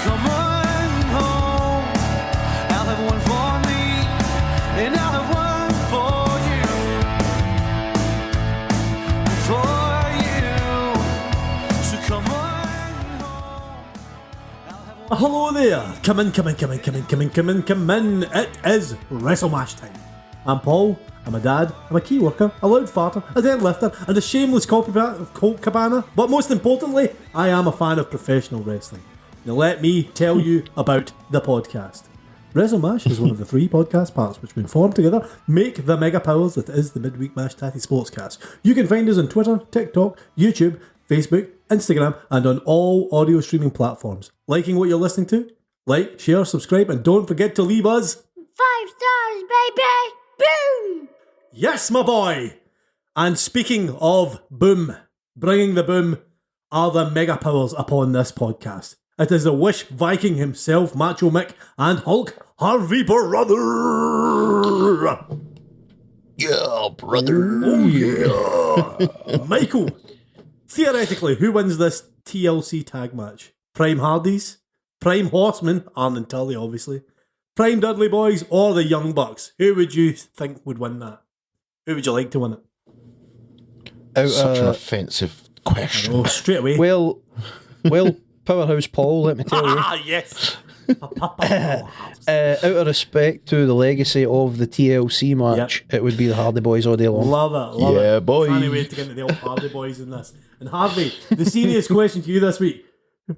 come on home. I'll have one for me, and I'll have one for you. For you. So come on home. Hello there. Come in. It is WrestleMash time. I'm Paul. I'm a dad. I'm a key worker, a loud farter, a deadlifter, and a shameless copycat of Colt Cabana. But most importantly, I am a fan of professional wrestling. Now let me tell you about the podcast. WrestleMash is one of the 3 podcast parts which, when formed together, make the mega powers that is the Midweek Mashed Tattie Sportscast. You can find us on Twitter, TikTok, YouTube, Facebook, Instagram, and on all audio streaming platforms. Liking what you're listening to? Like, share, subscribe, and don't forget to leave us 5 stars, baby! Boom! Yes, my boy! And speaking of boom, bringing the boom are the mega powers upon this podcast. It is the Wish Viking himself, Macho Mick, and Hulk Harvey brother! Yeah, brother. Oh, yeah! Michael, theoretically, who wins this TLC tag match? Prime Hardys? Prime Horsemen? Arn and Tully, obviously. Prime Dudley Boys or the Young Bucks? Who would you think would win that? Who would you like to win it? Such an offensive question. Oh, straight away. Well, Powerhouse Paul, let me tell you. Ah, yes. Out of respect to the legacy of the TLC match, It would be the Hardy Boys all day long. Love it. Yeah, boy. Can't wait to get into the old Hardy Boys in this. And Harvey, the serious question to you this week: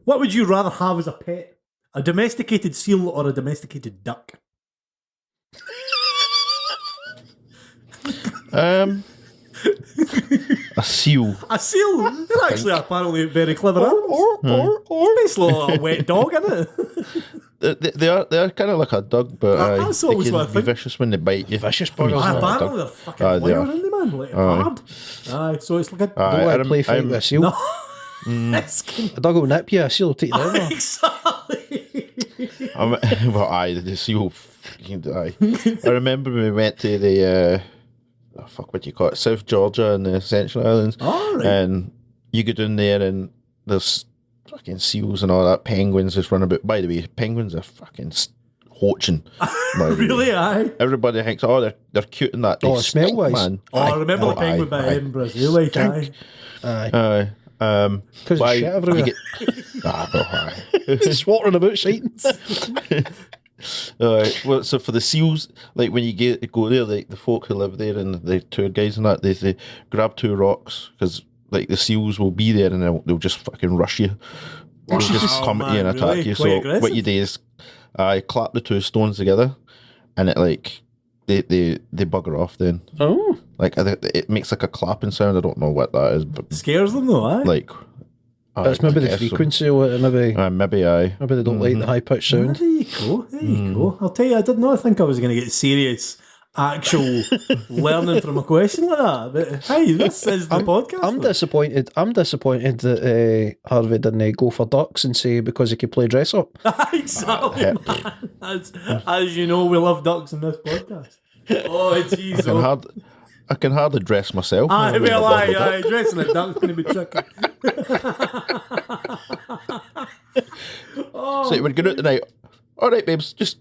what would you rather have as a pet? A domesticated seal or a domesticated duck? A seal. A seal? They're actually apparently very clever animals. Nice little wet dog, isn't it? They're kind of like a dog, but That's they always can what I be think. vicious when they bite you. Vicious buggers. When you smell a Apparently dog. they're fucking They player, are. aren't they, man? Like hard. Aye, so it's like a... Aye, Don't I want to play fight with a seal. No. It's A dog will nip you, a seal will take you over. exactly. Well, aye, the seal. Aye. I remember when we went to the what do you call it? South Georgia and the Central Islands, Right. and you go down there and there's fucking seals and all that. Penguins just run about. By the way, penguins are fucking hoaching. Really, aye. Everybody thinks, oh, they're cute and that. They Oh, stink, smell-wise. man. Oh, I remember the penguin by Edinburgh. You like, aye. Aye. Aye. Because Why- shit everywhere. Aye. It's watering about Satan. Well, so for the seals, like when you go there, like the folk who live there and the tour guides and that, they grab 2 rocks because like the seals will be there and they'll just fucking rush you. They'll just come at you and attack really? you. Quite So aggressive. what you do is, I clap the 2 stones together, and it like they bugger off. Then Oh. like it makes like a clapping sound. I don't know what that is, but Scares them though, aye. like That's maybe the frequency or maybe maybe maybe they don't like the high pitched Ah, sound. there you go. There you go. I'll tell you, I did not think I was going to get serious, actual learning from a question like that. But hey, this is the podcast. I'm disappointed. I'm disappointed that Harvey didn't go for ducks and say because he could play dress up. Exactly, man. As you know, we love ducks in this podcast. Oh, jeez. I can hardly dress myself. Aye, well, aye. Dressing a duck's going to be tricky. So we're going out tonight. All right, babes, just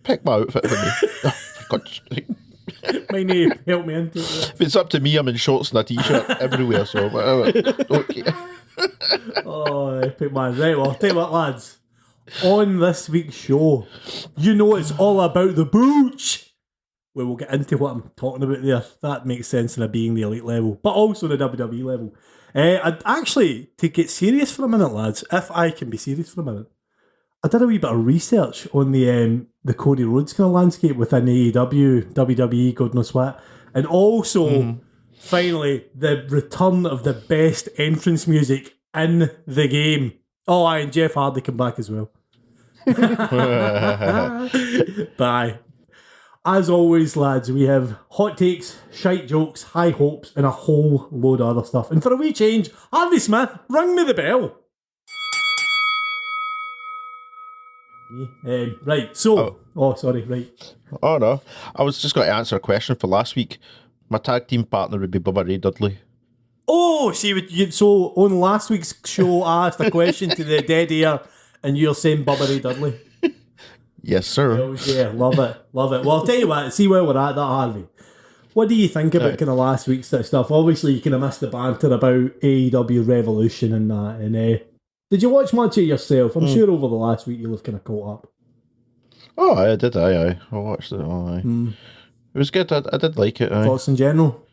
pick my outfit for me. Oh, for God's sake. Might need to help me into it. If it's up to me, I'm in shorts and a t-shirt everywhere. So whatever. Okay. Oh, epic man. Right, well, I'll tell you what, lads. On this week's show, you know it's all about the booch. Where we'll get into what I'm talking about there. That makes sense in a being the elite level, but also the WWE level. I'd actually, to get serious for a minute, lads, if I can be serious for a minute, I did a wee bit of research on the Cody Rhodes kind of landscape within AEW, WWE, God knows what, and also, finally, the return of the best entrance music in the game. Oh, aye, and Jeff Hardy come back as well. Bye. As always, lads, we have hot takes, shite jokes, high hopes, and a whole load of other stuff. And for a wee change, Harvey Smith, ring me the bell. Right, so... sorry, right. Oh, no. I was just going to answer a question for last week. My tag team partner would be Bubba Ray Dudley. Oh, see, so on last week's show, I asked a question to the dead air and you're saying Bubba Ray Dudley. Yes, sir. Yeah, love it. Well, I'll tell you what, see where we're at, that Harvey. What do you think about kind of last week's stuff? Obviously, you kind of missed the banter about AEW Revolution and that. And did you watch much of it yourself? I'm sure over the last week you'll have kind of caught up. Oh, I did. I watched it. It was good. I did like it. Thoughts in general?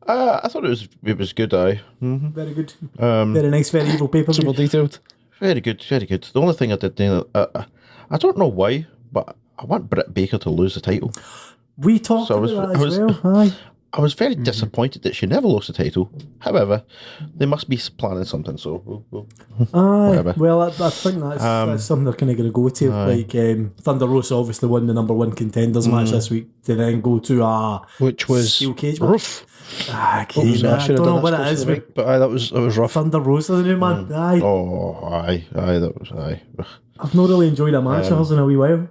I thought it was good. Very good. Very nice, very evil paper. Super detailed. Very good. The only thing I did, I don't know why, but I want Britt Baker to lose the title. We talked about that as well. Aye. I was very disappointed that she never lost the title. However, they must be planning something, so whatever. Well, I think that's something they're kind of going to go to. Like Thunder Rosa obviously won the number one contenders match this week to then go to which was steel cage match. rough. I don't know what it is, but that was rough. Thunder Rosa, the new man. Aye. Oh, aye, that was aye. I've not really enjoyed a match of hers in a wee while.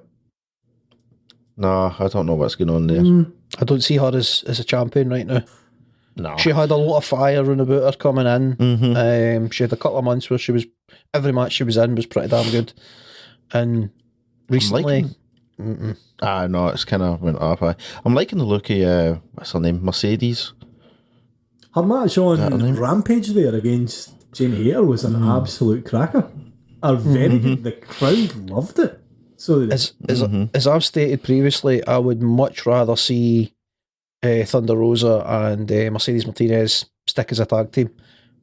Nah, I don't know what's going on there. I don't see her as a champion right now. No. She had a lot of fire round about her coming in. She had a couple of months where every match she was in was pretty damn good. And recently... no, it's kind of went up. I'm liking the look of, what's her name, Mercedes. Her match on Rampage there against Jamie Hayter was an absolute cracker. Very good. The crowd loved it. So as I've stated previously, I would much rather see Thunder Rosa and Mercedes Martinez stick as a tag team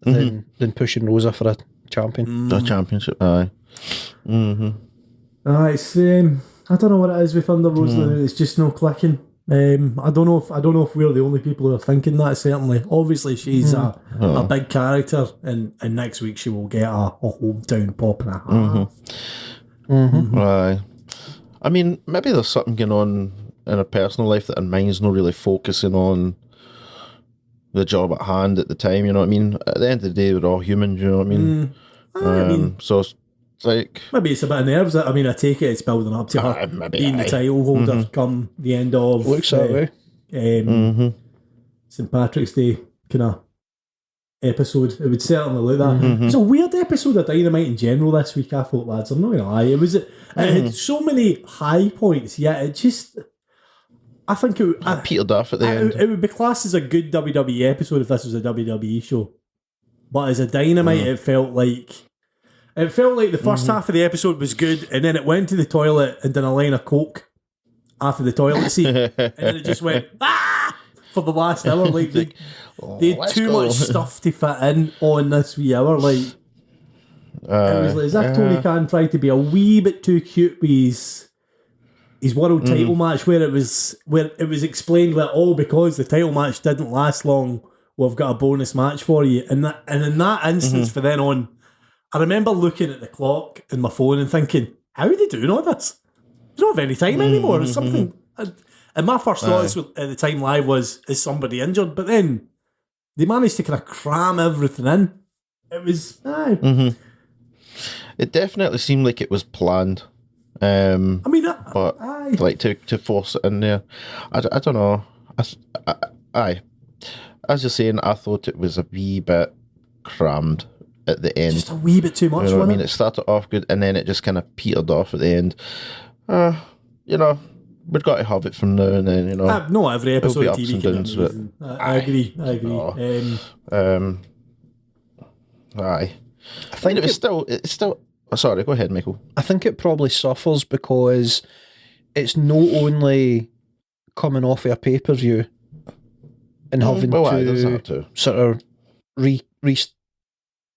than pushing Rosa for a champion. The championship, aye. It's I don't know what it is with Thunder Rosa. It's just no clicking. I don't know if we're the only people who are thinking that. Certainly, obviously, she's a big character, and next week she will get a hometown pop and a half. Aye. I mean, maybe there's something going on in her personal life that her mind's not really focusing on the job at hand at the time, you know what I mean? At the end of the day, we're all human, you know what I mean? So it's like... Maybe it's a bit of nerves. I mean, I take it it's building up to her being the title holder come the end of... Looks that way. St. Patrick's Day kind of episode. It would certainly look that. It was a weird episode of Dynamite in general this week, I thought, lads. I'm not going to lie. It had so many high points, yet it just... I think it petered off at the end. It would be classed as a good WWE episode if this was a WWE show. But as a Dynamite, it felt like the first half of the episode was good, and then it went to the toilet and done a line of coke after the toilet seat, and then it just went for the last hour. Like they had too much stuff to fit in on this wee hour. Like it was like as if Tony Khan tried to be a wee bit too cute with his world title match, where it was explained that because the title match didn't last long, we've got a bonus match for you. And in that instance, for then on, I remember looking at the clock in my phone and thinking, how are they doing all this? They don't have any time anymore or something. And my first thought at the time live was, is somebody injured? But then they managed to kind of cram everything in. It was, It definitely seemed like it was planned. I mean, but like to force it in there, I don't know. As you're saying, I thought it was a wee bit crammed at the end. Just a wee bit too much. You know what I mean? It started off good, and then it just kind of petered off at the end. You know, we've got to have it from now and then. You know, no, every episode of TV can downs, but I agree. I think it's still. Oh, sorry, go ahead, Michael. I think it probably suffers because it's not only coming off of a pay-per-view and having to sort of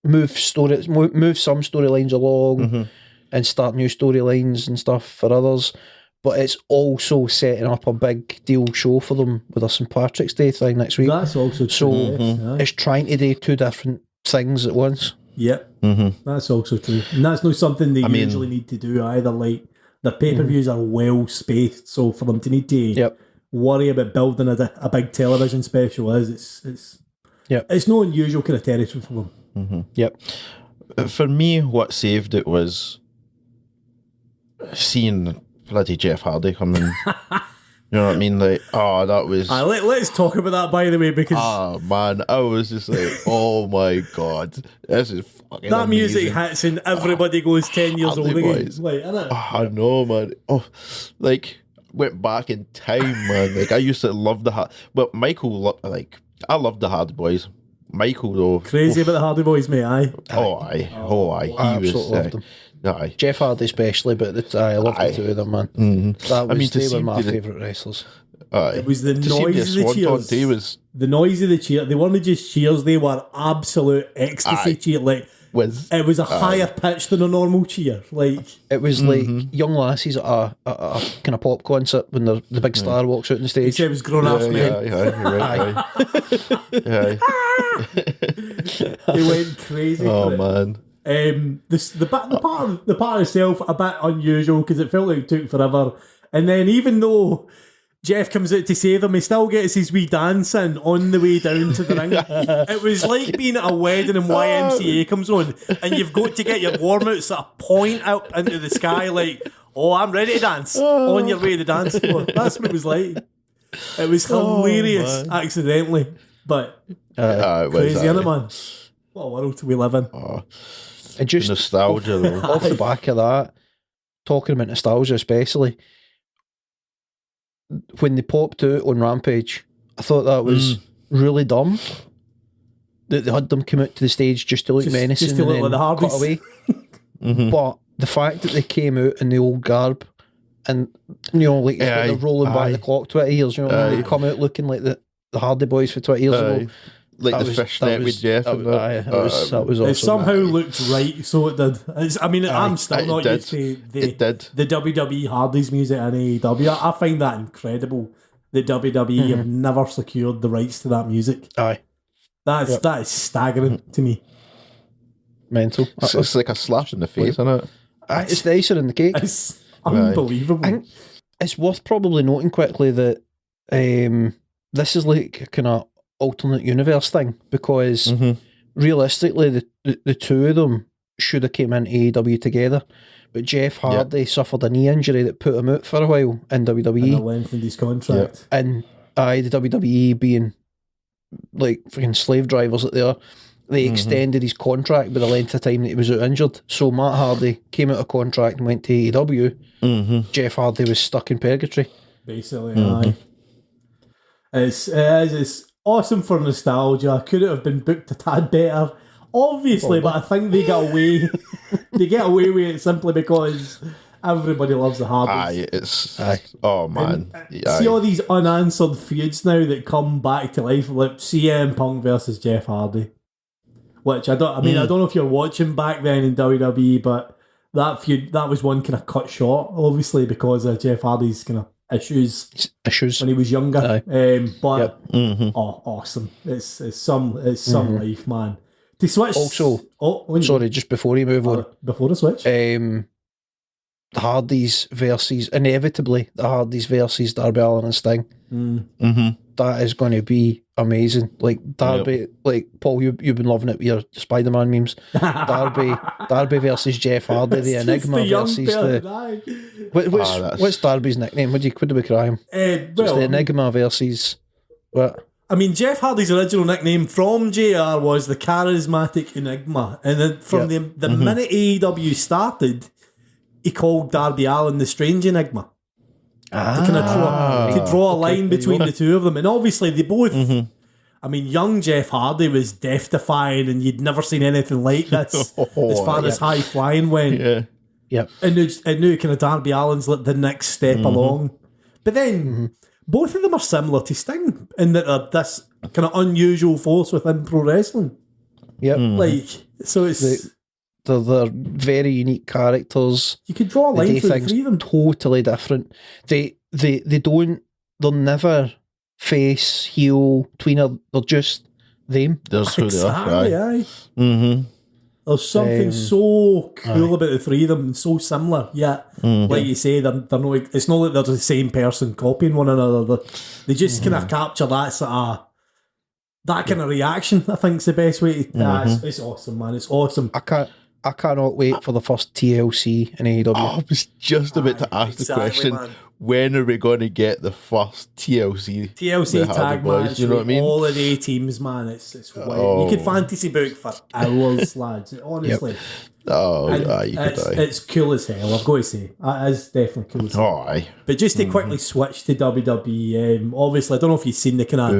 move some storylines along and start new storylines and stuff for others, but it's also setting up a big deal show for them with a St. Patrick's Day thing next week. That's also true. So it's trying to do two different things at once. Yep, that's also true, and that's not something they usually need to do either. Like their pay-per-views are well spaced, so for them to need to worry about building a big television special it's no unusual kind of territory for them. For me, what saved it was seeing bloody Jeff Hardy come in. You know what I mean? Like, oh, that was. Let's talk about that, by the way, because Oh man, I was just like, oh my god, this is fucking that music amazing. hits and everybody goes 10 years old Hardy again. Boys. Like, innit? I know, man. Oh, like went back in time, man. Like I used to love but Michael, like I loved the Hardy Boys. Michael though, Crazy about the Hardy Boys, mate, aye. aye. He I was absolutely loved them. aye. Jeff Hardy especially, but I love the two of them, man. That was, to they see were my the- favourite wrestlers. Aye. It was the To see noise of the Swanton cheers. Day was The noise of the cheer. They weren't just cheers, they were absolute ecstasy Aye. cheer. Like, was it was a higher pitch than a normal cheer. Like, It was like young lassies at a kind of pop concert when the big star walks out on the he stage. said it was grown ups, mate. Aye. They went crazy. Oh for it. man. The part itself a bit unusual because it felt like it took forever. And then even though Jeff comes out to save them, he still gets his wee dancing on the way down to the ring. It was like being at a wedding and YMCA comes on, and you've got to get your warm out sort of point up into the sky, like, oh, I'm ready to dance on your way to the dance floor. That's what it was like. It was hilarious, man. accidentally, but It was, crazy, aye. innit, man? What a world we live in. And just Nostalgia though. off the back of that, talking about nostalgia especially, when they popped out on Rampage, I thought that was really dumb. That they had them come out to the stage just to look menacing just to look and like the then cut Hardys. away. But the fact that they came out in the old garb and, you know, like Aye, they're rolling back aye. the clock 20 years, you know, Aye. they come out looking like the Hardy Boys for 20 years ago. Like That the was- fishnet that with was- Jeff that and was- that. aye, that was awesome. It somehow looked right, so it did. I'm still it not did. used to It did. the WWE Hardys music in AEW. I find that incredible. The WWE have never secured the rights to that music. Aye, That is staggering to me. mental. It's like a slap in the face, isn't it? It's the icing in the cake. It's unbelievable. I think it's worth probably noting quickly that this is like a kind of alternate universe thing because realistically the two of them should have came into AEW together, but Jeff Hardy suffered a knee injury that put him out for a while in and they WWE, lengthened his contract. and the WWE being like freaking slave drivers that they are, they extended his contract by the length of time that he was out injured. So Matt Hardy came out of contract and went to AEW. Jeff Hardy was stuck in purgatory. Basically, aye. It's awesome for nostalgia. Could it have been booked a tad better? Obviously, but I think they get away. They get away with it simply because everybody loves the Hardys. Oh man. See all these unanswered feuds now that come back to life, like CM Punk versus Jeff Hardy. Which I don't know if you're watching back then in WWE, but that feud, that was one kind of cut short, obviously, because of Jeff Hardy's kind of issues when he was younger. Awesome! It's some life, man. To switch Also, sorry, just before you move on, before the switch, the Hardys versus inevitably the Hardys versus Darby Allin and Sting. That is going to be amazing. Like Darby, like Paul, you've been loving it with your Spider-Man memes. Darby versus Jeff Hardy, the Enigma versus what's Darby's nickname? What do we cry him? It's the Enigma versus what? I mean, Jeff Hardy's original nickname from JR was the Charismatic Enigma, and then from the minute AEW started, he called Darby Allin the Strange Enigma. To kind of draw a line between the two of them, and obviously they both. I mean, young Jeff Hardy was death-defying, and you'd never seen anything like this as far as high flying went. Yeah, and now kind of Darby Allin's like the next step along, but then. Both of them are similar to Sting in that they're this kind of unusual force within pro wrestling. Yep. Like, so it's... They're very unique characters. You could draw a line through the things three of them. Totally different. They don't... They're never face, heel, tweener. They're just them. There's who they are. Aye. There's something so cool about the three of them, and so similar. Like you say, they're no. It's not like they're the same person copying one another. They just kind of capture that sort of that kind of reaction. I think is the best way. It's awesome, man. It's awesome. I cannot wait for the first TLC in AEW. I was just about to ask the question: man. when are we going to get the first TLC? TLC the Hardy tag Boys, match, you know what I mean? all of the A teams, man. It's wild. Oh. You could fantasy book for hours, lads. Honestly, Oh, And aye, you could die. it's cool as hell. I've got to say, it is definitely cool as hell. Oh, aye. But just to quickly switch to WWE, obviously, I don't know if you've seen the kind of.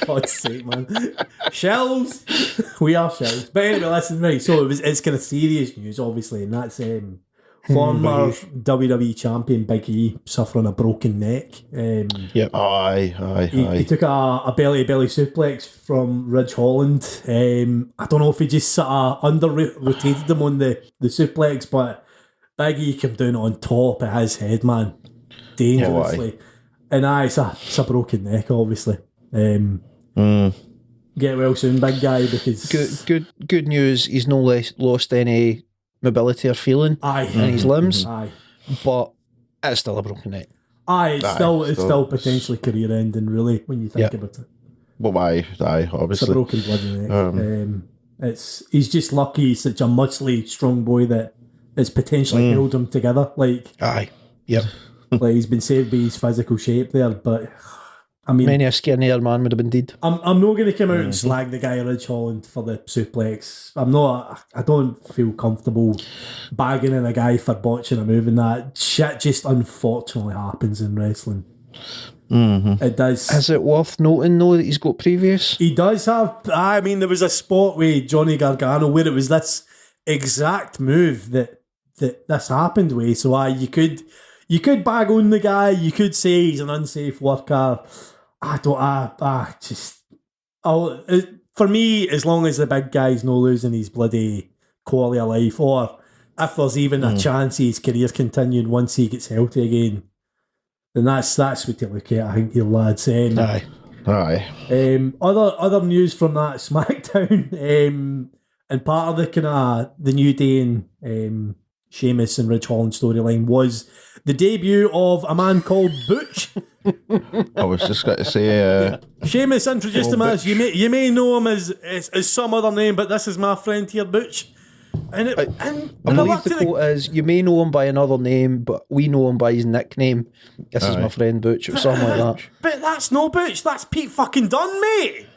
God's sake, man. Shells. We are shells. But anyway, listen, right. So it's kind of serious news, obviously, and that's former WWE champion Big E suffering a broken neck. Aye. He took a belly-to-belly suplex from Ridge Holland. I don't know if he just sort of under-rotated him on the suplex, but Big E came down on top of his head, man. Dangerously. And it's a broken neck, obviously. Get well soon, big guy, because... Good news, he's no less lost any mobility or feeling in his limbs, but it's still a broken neck. It's still potentially career-ending, really, when you think about it. Well, aye, obviously. It's a broken bloody neck. He's just lucky he's such a muscly, strong boy that it's potentially held him together. Like he's been saved by his physical shape there, but I mean, many a skinnier man would have been dead. I'm not going to come out and slag the guy Ridge Holland for the suplex. I don't feel comfortable bagging in a guy for botching a move, and that shit just unfortunately happens in wrestling. It does. Is it worth noting though that he's got previous? He does have. I mean, there was a spot with Johnny Gargano where it was this exact move that this happened with. So you could bag on the guy. You could say he's an unsafe worker. For me, as long as the big guy's no losing his bloody quality of life, or if there's even a chance of his career continuing once he gets healthy again, then that's what you look at, I think, you lads. Aye. Other news from that SmackDown, and part of the kind of the New Day and Sheamus and Ridge Holland storyline was the debut of a man called Butch. I was just going to say... Sheamus introduced him as, you may know him as some other name, but this is my friend here, Butch. And I believe the quote is, you may know him by another name, but we know him by his nickname. This is my friend Butch, or something like that. But that's no Butch, that's Pete fucking Dunne, mate.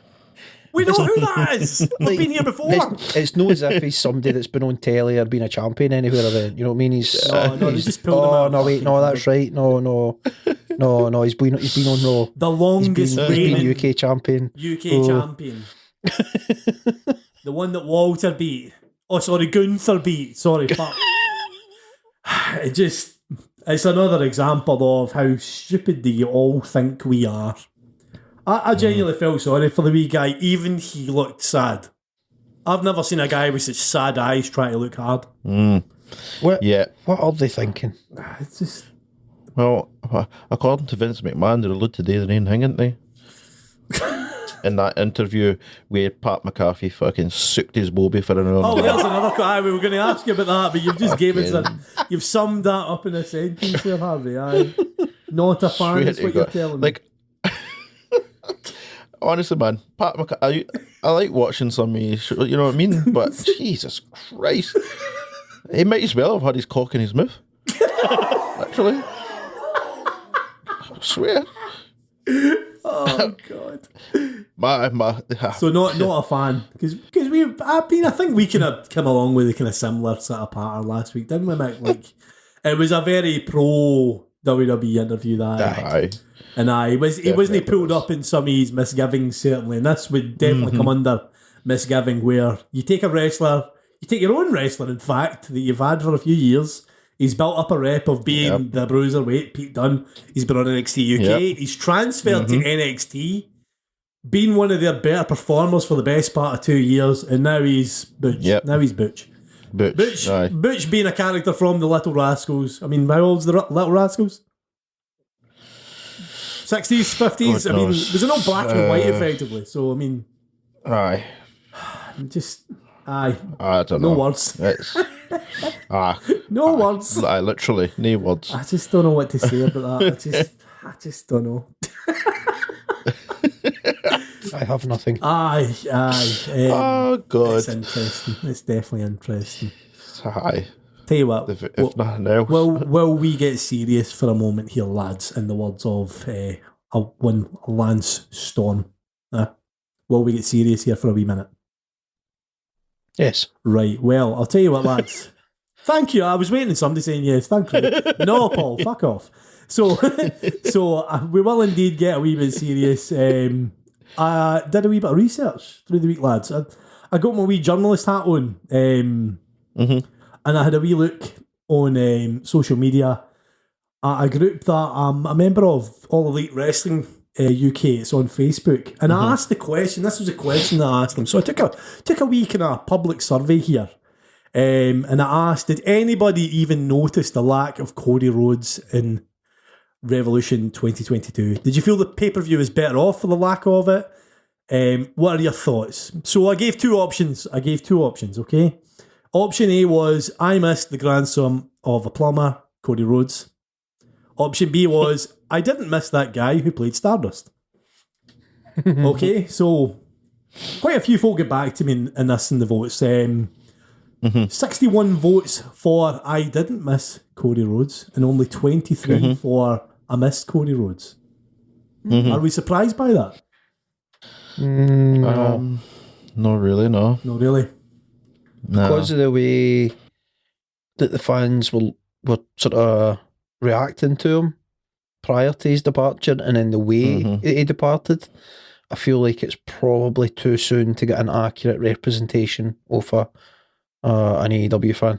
We know who that is. We've been here before. It's not as if he's somebody that's been on telly or been a champion anywhere. You know what I mean? He's no, they just pulled him out. No, wait, no, that's right. No. He's been on Raw. The longest reigning he's been UK champion. Champion. The one that Walter beat. Oh, sorry, Gunther beat. Sorry, fuck. It's another example of how stupid do you all think we are. I genuinely felt sorry for the wee guy. Even he looked sad. I've never seen a guy with such sad eyes try to look hard. What are they thinking? It's just... Well, according to Vince McMahon, they're allowed to do their own thing, aren't they? In that interview where Pat McAfee fucking sucked his bobby for an hour. Oh, there's another we were going to ask you about that, but you've just gave us you've summed that up in a sentence there, Harvey. Not a fan, that's what you're telling me. Honestly, man, Pat McAfee, I like watching some of his shows, you know what I mean? But Jesus Christ, he might as well have had his cock in his mouth. Actually, I swear. Oh God. So not a fan because I think we kind of come along with a kind of similar sort of pattern last week, didn't we, Mick? Like it was a very pro WWE interview that. Aye. And he wasn't pulled up in some of his misgivings, certainly. And this would definitely come under misgiving, where you take a wrestler, you take your own wrestler, in fact, that you've had for a few years. He's built up a rep of being the bruiserweight, Pete Dunne. He's been on NXT UK. He's transferred to NXT, been one of their better performers for the best part of 2 years, and now he's Butch. Now he's Butch. Butch being a character from the Little Rascals. I mean, how old's the Little Rascals? 60s, 50s. I mean, there's no black and white effectively. So, I mean, I don't know. No words. It's no words. Literally, no words. I just don't know what to say about that. I just don't know. I have nothing. Oh God, it's interesting. It's definitely interesting. Aye. Tell you what, if nothing else. will we get serious for a moment here, lads, in the words of one Lance Storm? Will we get serious here for a wee minute? Yes. Right, well, I'll tell you what, lads. Thank you. I was waiting for somebody saying yes. Thank you. No, Paul, fuck off. So we will indeed get a wee bit serious. I did a wee bit of research through the week, lads. I got my wee journalist hat on, and I had a wee look on social media at a group that I'm a member of, All Elite Wrestling UK. It's on Facebook, and I asked the question. This was a question that I asked them. So I took a wee kind of public survey here. And I asked, did anybody even notice the lack of Cody Rhodes in Revolution 2022? Did you feel the pay-per-view was better off for the lack of it? What are your thoughts? So I gave two options, okay? Option A was, I missed the grandson of a plumber, Cody Rhodes. Option B was, I didn't miss that guy who played Stardust. Okay, so quite a few folk get back to me in this in the votes. 61 votes for I didn't miss Cody Rhodes and only 23 for I missed Cody Rhodes. Are we surprised by that? No. Not really, no. No, really. No. Because of the way that the fans were sort of reacting to him prior to his departure and in the way that he departed, I feel like it's probably too soon to get an accurate representation of an AEW fan.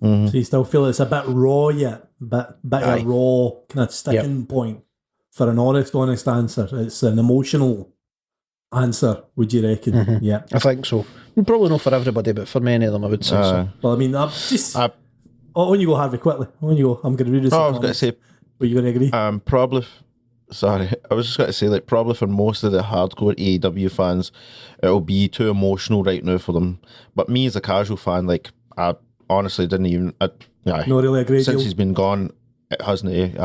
So you still feel it's a bit raw yet? Bit Aye. a raw kind of sticking point for an honest answer. It's an emotional answer, would you reckon? Yeah. I think so. Probably not for everybody, but for many of them, I would say so. Well, I mean, I'm just... on you go, Harvey, quickly. On you go. I'm going to read this. I was going to say... Were you going to agree? Probably... Sorry, I was just going to say, like, probably for most of the hardcore AEW fans, it'll be too emotional right now for them. But me as a casual fan, like, I honestly didn't even... Not really a great Since deal. he's been gone, it hasn't...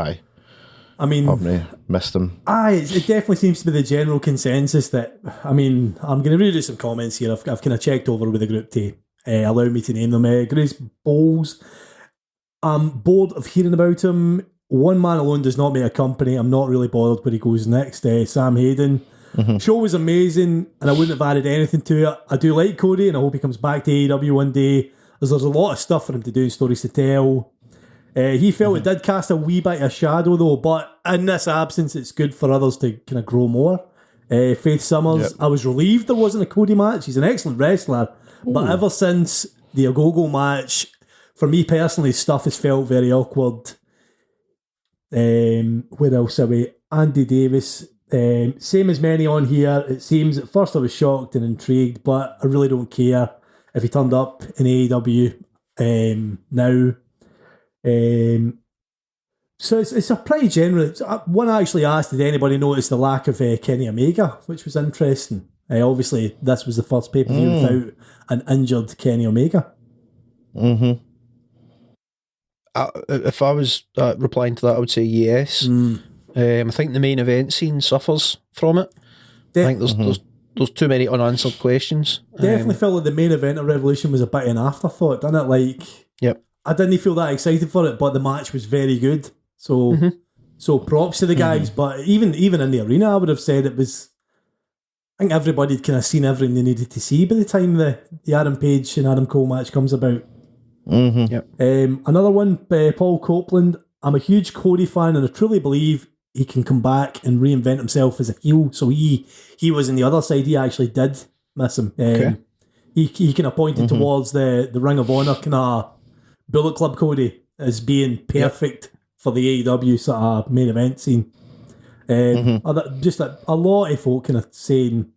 I mean... I've missed him. It definitely seems to be the general consensus that... I mean, I'm going to read you some comments here. I've kind of checked over with the group to allow me to name them. Grace Bowles. I'm bored of hearing about him. One man alone does not make a company. I'm not really bothered where he goes next. Sam Hayden. Show was amazing, and I wouldn't have added anything to it. I do like Cody, and I hope he comes back to AEW one day, as there's a lot of stuff for him to do, stories to tell. He felt it did cast a wee bit of shadow, though, but in this absence, it's good for others to kind of grow more. Faith Summers, I was relieved there wasn't a Cody match. He's an excellent wrestler, but ever since the Agogo match, for me personally, stuff has felt very awkward. Where else are we? Andy Davis. Same as many on here. It seems at first I was shocked and intrigued, but I really don't care if he turned up in AEW now. So it's a pretty general. One actually asked, did anybody notice the lack of Kenny Omega, which was interesting. Obviously, this was the first pay-per-view without an injured Kenny Omega. If I was replying to that, I would say yes. I think the main event scene suffers from it. I think there's too many unanswered questions. Definitely felt like the main event of Revolution was a bit of an afterthought, didn't it? Like, I didn't feel that excited for it, but the match was very good. So, so props to the guys. But even in the arena, I would have said it was. I think everybody had kind of seen everything they needed to see by the time the Adam Page and Adam Cole match comes about. Another one, Paul Copeland. I'm a huge Cody fan, and I truly believe he can come back and reinvent himself as a heel. So he was on the other side. He actually did miss him. He kind of pointed towards the Ring of Honor kind of Bullet Club Cody as being perfect for the AEW sort of main event scene. Just a lot of folk kind of saying.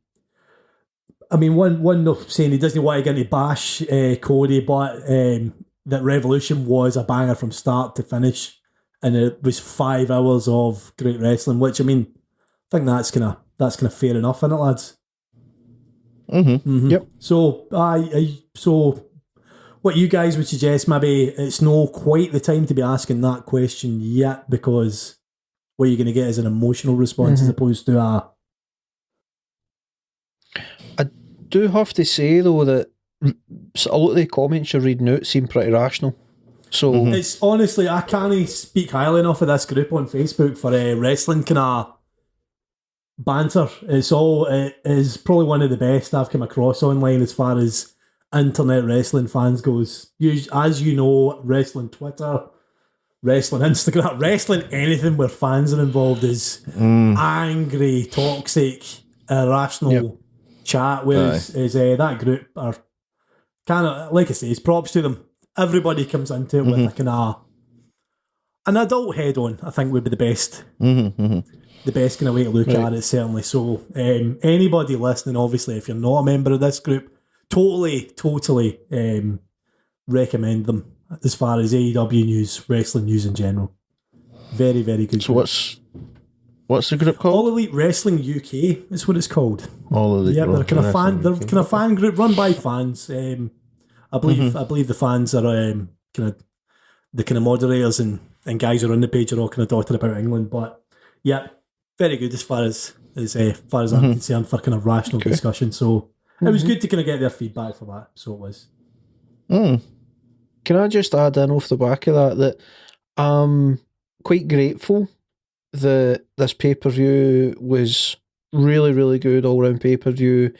I mean, one saying he doesn't want to get any bash Cody, but that Revolution was a banger from start to finish, and it was 5 hours of great wrestling. Which, I mean, I think that's kind of fair enough, isn't it, lads? Yep. So so what you guys would suggest? Maybe it's not quite the time to be asking that question yet, because what you're going to get is an emotional response as opposed to a. Do have to say though that a lot of the comments you're reading out seem pretty rational. So It's honestly, I can't speak highly enough of this group on Facebook for wrestling kind of banter. It is probably one of the best I've come across online as far as internet wrestling fans goes. As you know, wrestling Twitter, wrestling Instagram, wrestling anything where fans are involved is angry, toxic, irrational chat. Whereas that group are kind of, like I say, it's props to them. Everybody comes into it with a kind of an adult head on, I think would be the best. The best kind of way to look at it, certainly. So anybody listening, obviously, if you're not a member of this group, totally recommend them as far as AEW news, wrestling news in general. Very, very good. So group. what's the group called? All Elite Wrestling UK is what it's called. All Elite. Yeah, they're kind of fan. They're Wrestling kind of fan group run by fans. I believe the fans are kind of the kind of moderators and guys who are on the page are all kind of dotted about England. But yeah, very good as far as I'm concerned for kind of rational discussion. So it was good to kind of get their feedback for that. So it was. can I just add in off the back of that I'm quite grateful that this pay-per-view was really, really good all-round pay-per-view.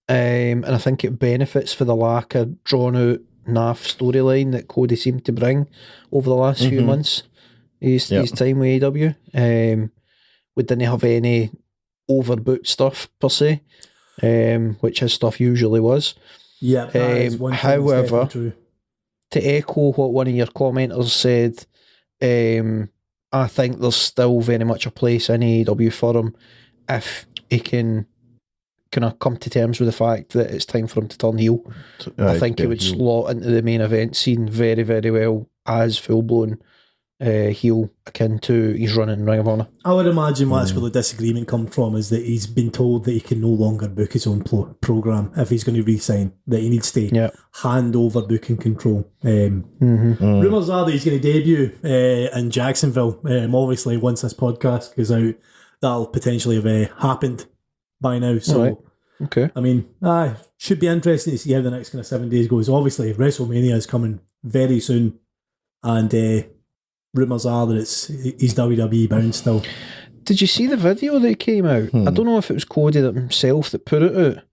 And I think it benefits for the lack of drawn-out naff storyline that Cody seemed to bring over the last few months. His time with AEW. We didn't have any overbooked stuff per se, which his stuff usually was. Yeah, that is one thing that's however, definitely true. To echo what one of your commenters said, I think there's still very much a place in AEW for him if he can kind of come to terms with the fact that it's time for him to turn heel. I think he would slot into the main event scene very, very well as full-blown heel, akin to his run in Ring of Honor. I would imagine that's where the disagreement comes from, is that he's been told that he can no longer book his own program if he's going to re-sign, that he needs to hand over booking control. Rumours are that he's going to debut in Jacksonville. Obviously, once this podcast goes out, that'll potentially have happened by now. So, okay. I mean, should be interesting to see how the next kind of 7 days goes. Obviously, WrestleMania is coming very soon, and rumours are that he's WWE bound still. Did you see the video that came out? I don't know if it was Cody himself that put it out,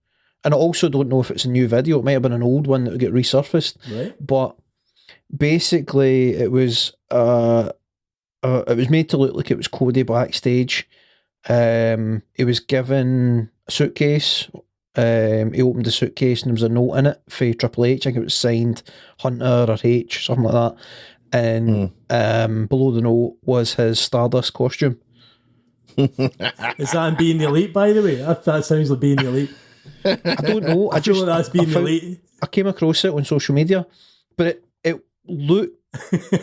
and I also don't know if it's a new video. It might have been an old one that would get resurfaced. Right. But basically, it was made to look like it was Cody backstage. He was given a suitcase. He opened the suitcase and there was a note in it for Triple H. I think it was signed Hunter or H, something like that. And below the note was his Stardust costume. Is that in Being the Elite, by the way? That sounds like Being the Elite. I don't know. I feel like that's Being the Elite. I came across it on social media, but it looked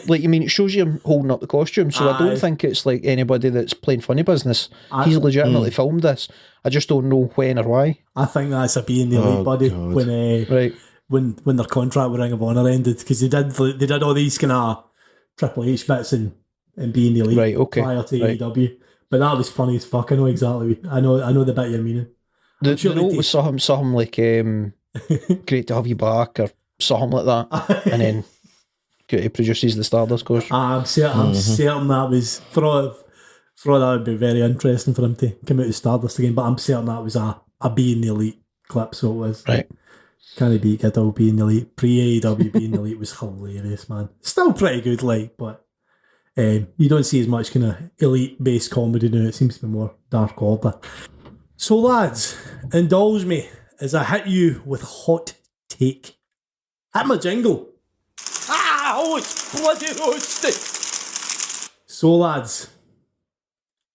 like, it shows you him holding up the costume, so I don't think it's like anybody that's playing funny business. He's legitimately filmed this. I just don't know when or why. I think that's a Being the Elite, buddy. God. When their contract with Ring of Honor ended, because they did all these kind of Triple H bits and Being the Elite prior to AEW. But that was funny as fuck. I know exactly. I know the bit you're meaning. The note was something like great to have you back or something like that, and then he produces the Stardust costume. I'm certain that was for all that would be very interesting for him to come out of Stardust again. But I'm certain that was a Being the Elite clip. So it was right. Can't beat good old Being the Elite. Pre-AEW Being the Elite was hilarious, man. Still pretty good, but you don't see as much kind of elite-based comedy now. It seems to be more dark order. So, lads, indulge me as I hit you with a hot take. Hit my jingle. It's bloody roasted. So, lads,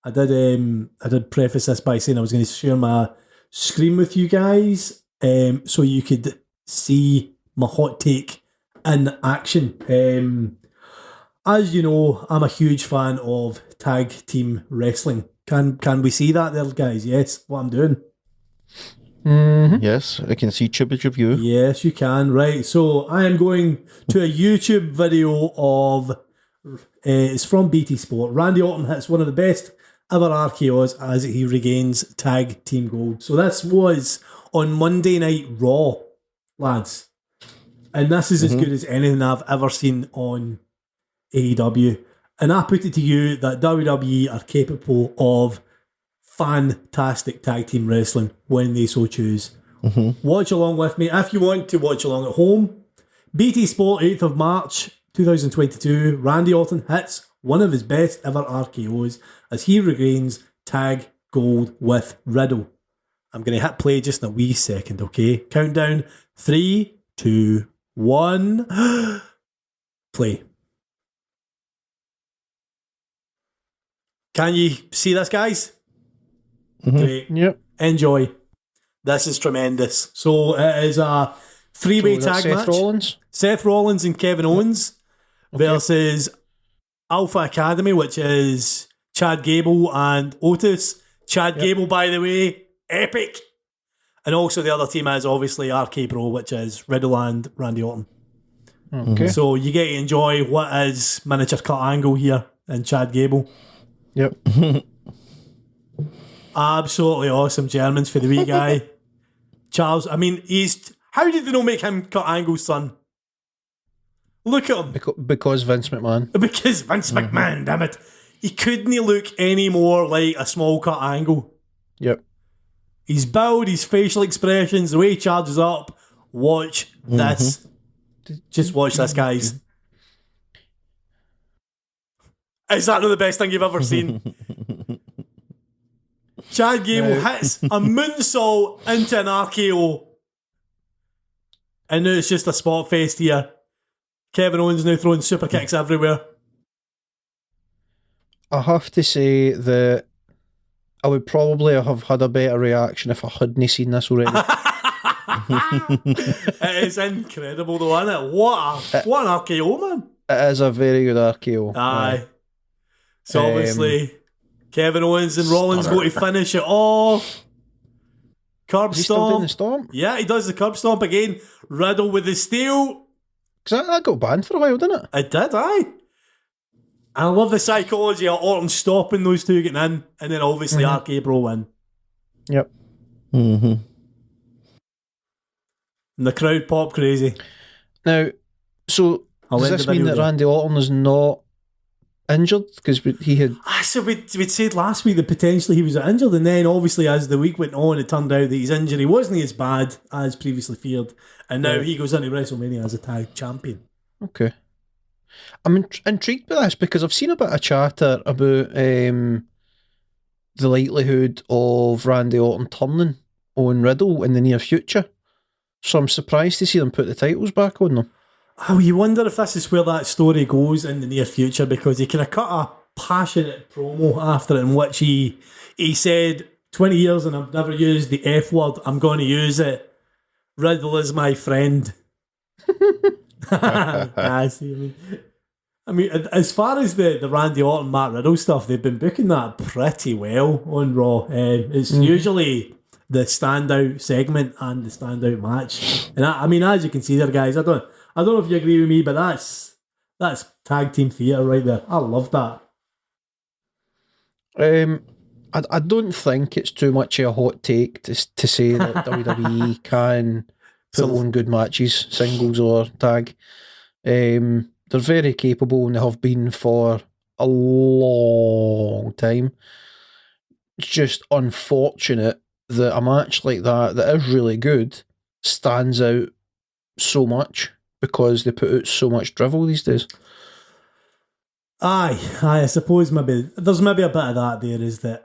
I did preface this by saying I was going to share my screen with you guys, so you could see my hot take in action. As you know, I'm a huge fan of tag team wrestling. Can we see that there, guys? Yes, what I'm doing. Yes, I can see Chibbage of you. Yes, you can. Right, so I am going to a YouTube video of it's from BT Sport. Randy Orton hits one of the best ever RKOs as he regains tag team gold. So this was on Monday Night Raw, lads. And this is as good as anything I've ever seen on AEW. And I put it to you that WWE are capable of fantastic tag team wrestling when they so choose. Watch along with me. If you want to watch along at home, BT Sport, 8th of March 2022, Randy Orton hits one of his best ever RKOs as he regains tag gold with Riddle. I'm going to hit play just in a wee second, okay? Countdown, 3, 2, 1, play. Can you see this, guys? Great. Yep. Enjoy. This is tremendous. So it is a three-way tag match. Seth Rollins and Kevin Owens versus Alpha Academy, which is Chad Gable and Otis. Chad Gable, by the way, epic. And also the other team is obviously RK Bro, which is Riddle and Randy Orton. Okay. So you get to enjoy what is miniature cut angle here in Chad Gable. Yep. Absolutely awesome Germans for the wee guy. Charles, I mean, how did they not make him cut angles, son? Look at him. Because Vince McMahon. Because Vince McMahon, damn it. He couldn't look any more like a small cut angle. Yep. His build, his facial expressions, the way he charges up. Watch this. Just watch this, guys. Is that not the best thing you've ever seen? Chad Gable hits a moonsault into an RKO. And now it's just a spot fest here. Kevin Owens now throwing super kicks everywhere. I have to say that I would probably have had a better reaction if I hadn't seen this already. It is incredible though, isn't it? What an RKO, man. It is a very good RKO. Aye. So obviously, Kevin Owens and Rollins go to finish it off. Curb Is he still doing the stomp. stomp? Yeah, he does the curb stomp again. Riddle with the steel. Because that got banned for a while, didn't it? It did, aye. I love the psychology of Orton stopping those two getting in, and then obviously RK Bro win. Yep. And the crowd pop crazy. Now, so does this mean that Randy Orton is not injured? Because he had... So we'd said last week that potentially he was injured, and then obviously as the week went on, it turned out that his injury wasn't as bad as previously feared, and now he goes into WrestleMania as a tag champion. Okay. I'm intrigued by this because I've seen a bit of chatter about the likelihood of Randy Orton turning on Riddle in the near future. So I'm surprised to see them put the titles back on them. Oh, you wonder if this is where that story goes in the near future, because he kind of cut a passionate promo after it in which he said, 20 years and I've never used the F word, I'm going to use it. Riddle is my friend. I see. I mean, as far as the Randy Orton, Matt Riddle stuff, they've been booking that pretty well on Raw. It's usually the standout segment and the standout match. And I mean, as you can see there, guys, I don't know if you agree with me, but that's tag team theatre right there. I love that. I don't think it's too much of a hot take to say that WWE can put on good matches, singles or tag. They're very capable and they have been for a long time. It's just unfortunate that a match like that is really good stands out so much because they put out so much drivel these days. Aye, I suppose there's maybe a bit of that there, is that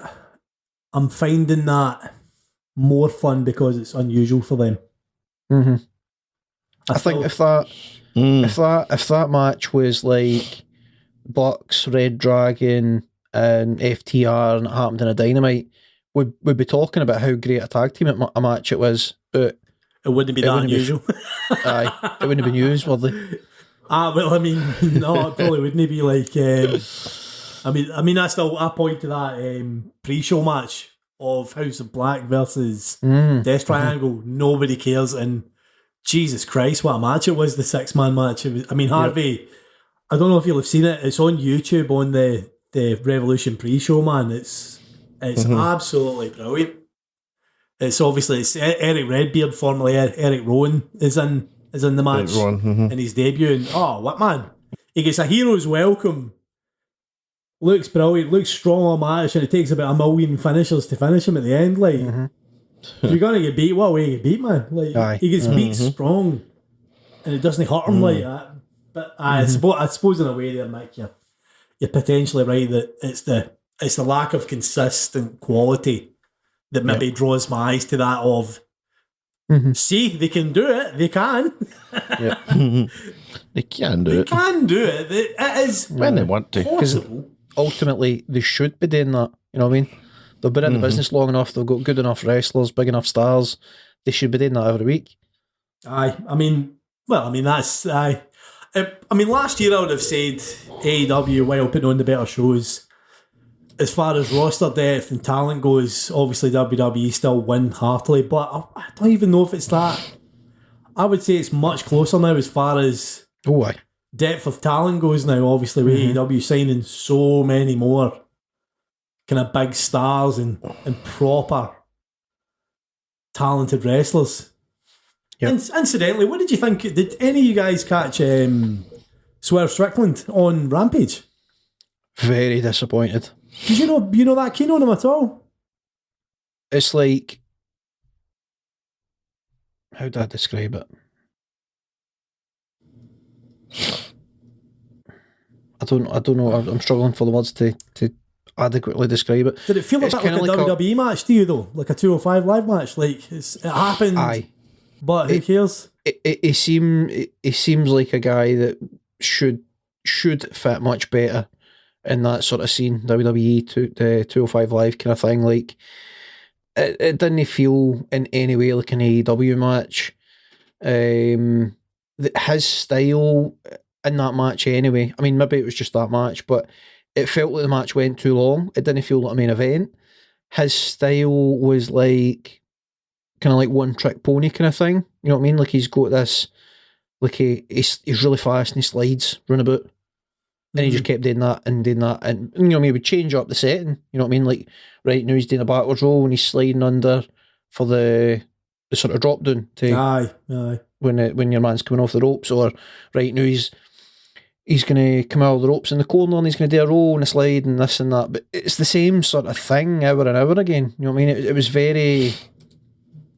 I'm finding that more fun because it's unusual for them. I think if that match was like Bucks, Red Dragon, and FTR, and it happened in a Dynamite, we'd be talking about how great a tag team a match it was, but it wouldn't be that unusual. Aye, it wouldn't have been used, would they? Well, I mean, no, it probably wouldn't be like. I mean, that's still a point to that pre-show match of House of Black versus Death Triangle. Nobody cares, and Jesus Christ, what a match it was! The 6-man match. It was, I mean, Harvey. I don't know if you'll have seen it. It's on YouTube on the Revolution pre-show, man. It's absolutely brilliant. It's obviously Eric Redbeard, formerly Eric Rowan, is in is in the match Everyone, in his debut, and what man? He gets a hero's welcome. Looks brilliant, looks strong on match, and it takes about 1 million finishers to finish him at the end. Like, if you're gonna get beat, what way you get beat, man? Like, Aye. he gets beat strong, and it doesn't hurt him like that. But I suppose in a way there, Mick, you're potentially right that it's the lack of consistent quality that maybe draws my eyes to that of. See, they can do it. They can. They can do They it can do it. It is when they want to. possible. Ultimately, they should be doing that. You know what I mean? They've been in the business long enough. They've got good enough wrestlers, big enough stars. They should be doing that every week. Aye, I mean, that's aye. I mean, last year I would have said AEW, while putting on the better shows, as far as roster depth and talent goes, obviously WWE still win heartily, but I don't even know if it's that. I would say it's much closer now as far as Oh, aye. depth of talent goes now, obviously, with AEW signing so many more kind of big stars and proper talented wrestlers. Yep. Incidentally, what did you think? Did any of you guys catch Swerve Strickland on Rampage? Very disappointed. Did you know that keen on him at all? It's like, how do I describe it? I don't know. I'm struggling for the words to adequately describe it. Did it feel a It's bit like a kinda like WWE match to you though? Like a 205 live match? Like it happened, Aye. but who cares? He seems like a guy that should fit much better in that sort of scene, WWE to 205 Live kind of thing. Like it didn't feel in any way like an AEW match. His style in that match anyway. I mean, maybe it was just that match, but it felt like the match went too long. It didn't feel like a main event. His style was like kind of like one trick pony kind of thing. You know what I mean? Like he's got this, like he's really fast and he slides round about. And he just kept doing that. And, you know, he would change up the setting. You know what I mean? Like, right now he's doing a backwards roll and he's sliding under for the sort of drop down to Aye. when your man's coming off the ropes. Or right now he's going to come out of the ropes in the corner and he's going to do a roll and a slide and this and that. But it's the same sort of thing hour and hour again. You know what I mean? It was very,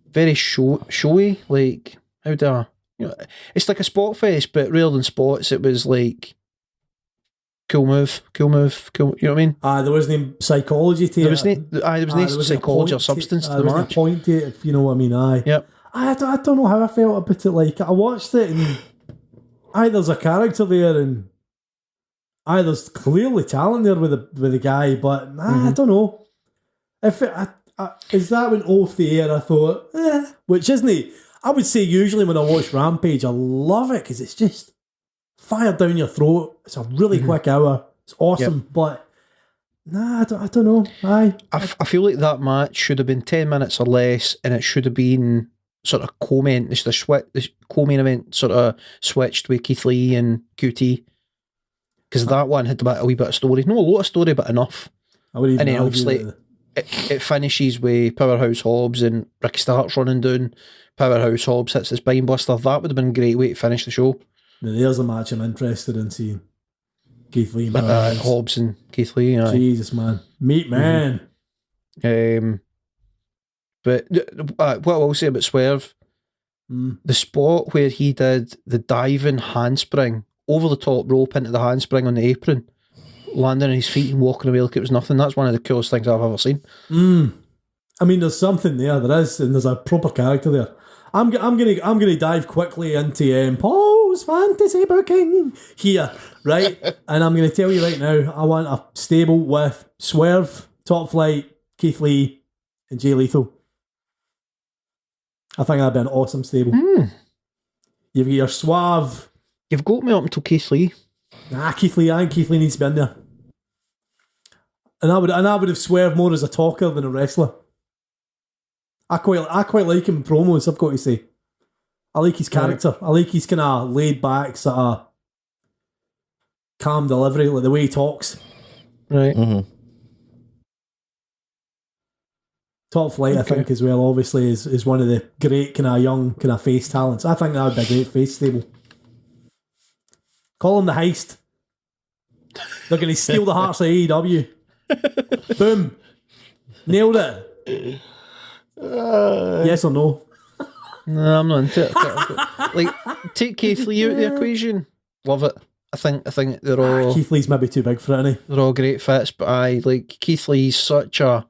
very showy. Like, how do I... You know, it's like a spot fest, but rather than spots, it was like... Cool move. You know what I mean? There wasn't any psychology to it. There was no psychology or substance to the There was match. no point to it, if you know what I mean. Aye. Yep. I don't know how I felt about it. Like, I watched it and there's a character there and there's clearly talent there with the guy, but I don't know. If is that when off the air I thought, which isn't it? I would say usually when I watch Rampage, I love it because it's just fire down your throat. It's a really quick hour. It's awesome, but I don't know. I feel like that match should have been 10 minutes or less, and it should have been sort of co-main. The co-main event sort of switched with Keith Lee and QT, because that one had a wee bit of story. No, a lot of story, but enough. I would even and then argue obviously that it finishes with Powerhouse Hobbs and Ricky Starks running down. Powerhouse Hobbs hits the spine buster. That would have been a great way to finish the show. now there's a match I'm interested in seeing. Keith Lee and Hobbs and Keith Lee. Aye. Jesus, man. Meat man. But what I will say about Swerve, the spot where he did the diving handspring over the top rope into the handspring on the apron, landing on his feet and walking away like it was nothing, that's one of the coolest things I've ever seen. I mean, there's something there is, and there's a proper character there. I'm gonna dive quickly into Paul's fantasy booking here, right? And I'm gonna tell you right now, I want a stable with Swerve, Top Flight, Keith Lee, and Jay Lethal. I think that'd be an awesome stable. You've got your suave. You've got me up until Keith Lee. Keith Lee. I think Keith Lee needs to be in there. And I would have Swerve more as a talker than a wrestler. I quite like him in promos, I've got to say. I like his character. I like his kind of laid back, sort of calm delivery, like the way he talks. Right. Top Flight, I think, as well, obviously, is one of the great kind of young kind of face talents. I think that would be a great face stable. Call them the Heist. They're going to steal the hearts of AEW. Boom. Nailed it. Yes or no? No, I'm not into it. Like, take Keith Lee out of the equation. Love it. I think they're all Keith Lee's maybe too big for it, isn't he? they're all great fits, but Keith Lee's such a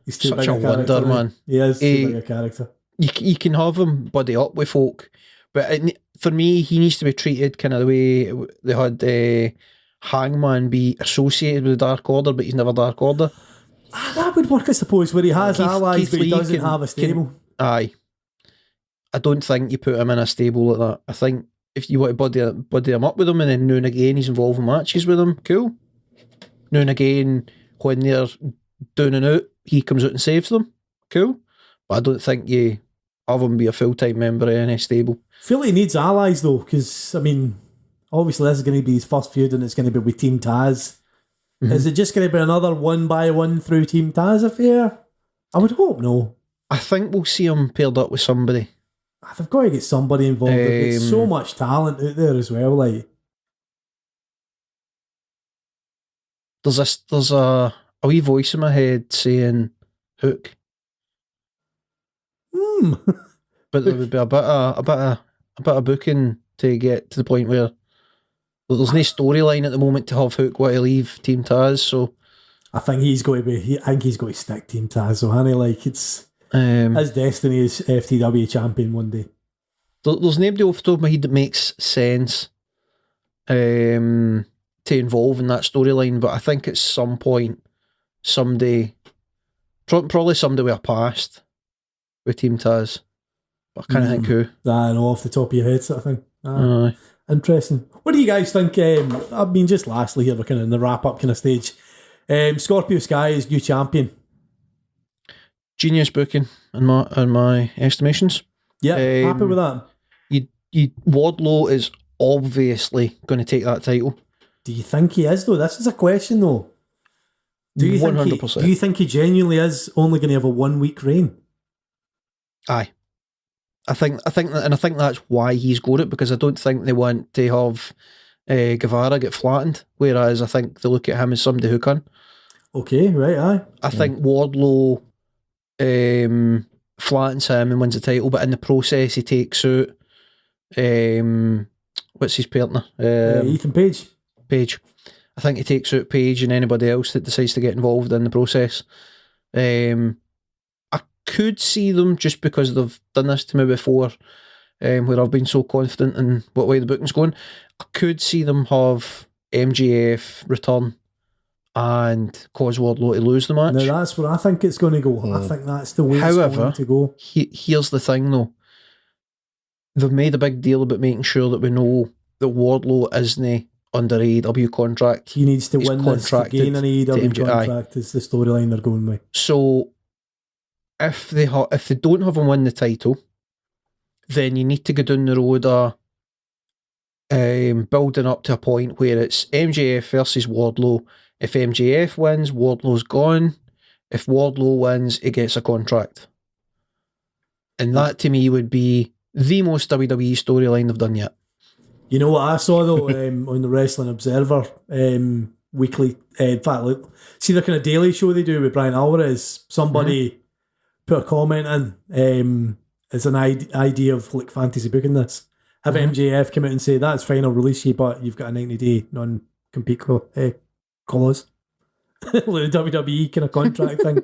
He's too such big a character, wonder, isn't he? man. He is too big a character. You can have him buddy up with folk, but for me, he needs to be treated kind of the way they had Hangman be associated with the Dark Order, but he's never Dark Order. That would work, I suppose, where he has allies, Keith but he Lee doesn't have a stable. Aye. I don't think you put him in a stable like that. I think if you want to buddy him up with him, and then now and again he's involved in matches with them, cool. Now and again, when they're down and out, he comes out and saves them, cool. But I don't think you have him be a full-time member of any stable. I feel like he needs allies, though, because, I mean, obviously this is going to be his first feud, and it's going to be with Team Taz. Mm-hmm. Is it just going to be another 1-by-1 through Team Taz affair? I would hope no. I think we'll see him paired up with somebody. They've got to get somebody involved. There's so much talent out there as well. Like, there's a wee voice in my head saying Hook, but there would be a bit of booking to get to the point where there's no storyline at the moment to have Hook want to leave Team Taz. So I think he's going to be. I think he's going to stick Team Taz. So, honey, like it's. His destiny is FTW champion one day. There's nobody off the top of my head that makes sense to involve in that storyline, but I think at some point, somebody, probably somebody with a past with Team Taz. But I can't think who. I know off the top of your head, sort of thing. Interesting. What do you guys think? I mean, just lastly here, we're kind of in the wrap up kind of stage. Scorpio Sky is new champion. Genius booking in my estimations. Yeah, happy with that. Wardlow is obviously going to take that title. Do you think he is though? This is a question though. Do you 100%. Do you think he genuinely is only going to have a 1 week reign? Aye, I think that's why he's got it, because I don't think they want to have Guevara get flattened. Whereas I think they look at him as somebody who can. Okay, right. Aye. I think Wardlow flattens him and wins the title, but in the process he takes out what's his partner? Ethan Page. I think he takes out Paige and anybody else that decides to get involved in the process. I could see them, just because they've done this to me before, where I've been so confident in what way the booking's going, I could see them have MJF return and cause Wardlow to lose the match. Now that's where I think it's going to go. I think that's the way it's going to go. Here's the thing though. They've made a big deal about making sure that we know that Wardlow isn't under AEW contract. He needs to win this to gain an AEW contract is the storyline they're going with. So if they don't have him win the title, then you need to go down the road of building up to a point where it's MJF versus Wardlow. If MJF wins, Wardlow's gone. If Wardlow wins, he gets a contract. And that to me would be the most WWE storyline they've done yet. You know what I saw though on the Wrestling Observer weekly, in fact, look, see the kind of daily show they do with Brian Alvarez, somebody put a comment in as an idea of like fantasy booking this. Have MJF come out and say, that's fine, I'll release you, but you've got a 90-day non-compete clause. Like the WWE kind of contract thing.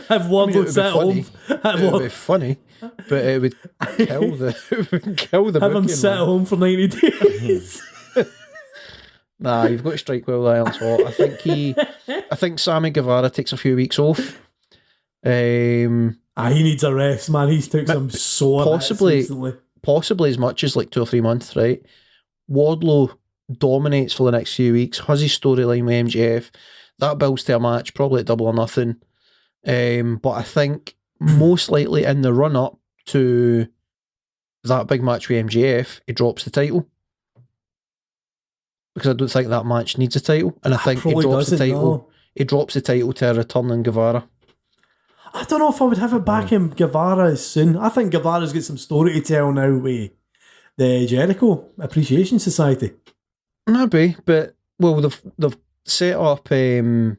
Have Wardlow sit at home. It would be funny, but it would kill the have him sit at home for 90 days. Nah, you've got to strike while the iron's hot. I think Sammy Guevara takes a few weeks off. He needs a rest, man. He's took some sore possibly as much as like 2 or 3 months, right? Wardlow dominates for the next few weeks, has his storyline with MJF. That builds to a match, probably at Double or Nothing. But I think most likely in the run up to that big match with MJF, he drops the title. Because I don't think that match needs a title. And I think he drops the title. He drops the title to a returning Guevara. I don't know if I would have it back in Guevara soon. I think Guevara's got some story to tell now with the Jericho Appreciation Society. Maybe, but well, they've set up Guevara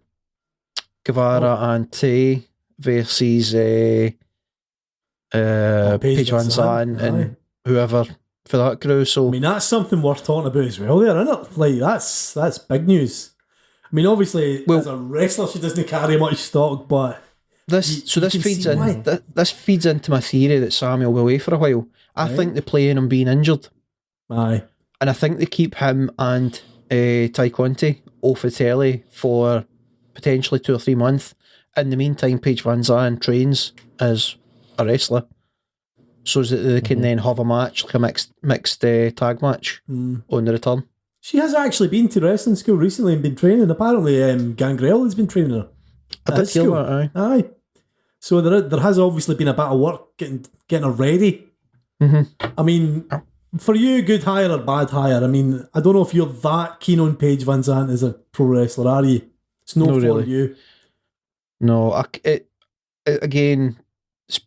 and Tay versus Paige Paige Vanzant, Vanzant and whoever for that crew. So I mean, that's something worth talking about as well there, isn't it? Like, that's big news. I mean, obviously, as a wrestler, she doesn't carry much stock, but this feeds see in. This feeds into my theory that Sammy will be away for a while. I think they play on him being injured. Aye. And I think they keep him and Ty Conti off the telly for potentially 2 or 3 months. In the meantime, Paige Vanzant trains as a wrestler, so that they can then have a match, like a mixed tag match on the return. She has actually been to wrestling school recently and been training. Apparently, Gangrel has been training her. I did hear that, aye. So there has obviously been a bit of work getting her ready. I mean, for you, good hire or bad hire? I mean, I don't know if you're that keen on Paige Vanzant as a pro wrestler, are you? It's not for really. you. No, it again,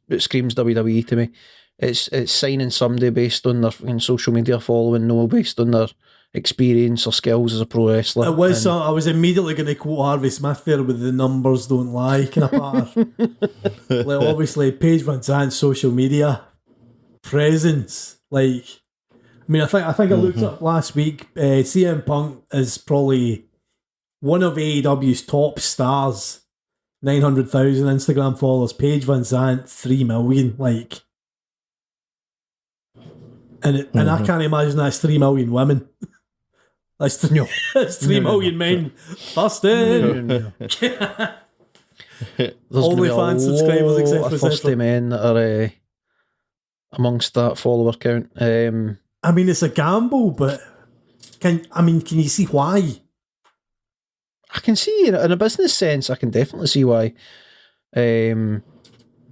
it screams WWE to me. It's signing somebody based on their social media following, no based on their experience or skills as a pro wrestler. It was. I was immediately going to quote Harvey Smith there with the numbers don't lie kind of patter. Like, obviously, Paige Vanzant's social media presence. Like, I mean, I think I looked up last week. CM Punk is probably one of AEW's top stars. 900,000 Instagram followers. Paige Vanzant 3 million. Like, and I can't imagine that's 3 million women. That's 3 million men. Busted. OnlyFans subscribers, etc. Thirsty men that are amongst that follower count. I mean, it's a gamble, but can you see why? I can see in a business sense. I can definitely see why. You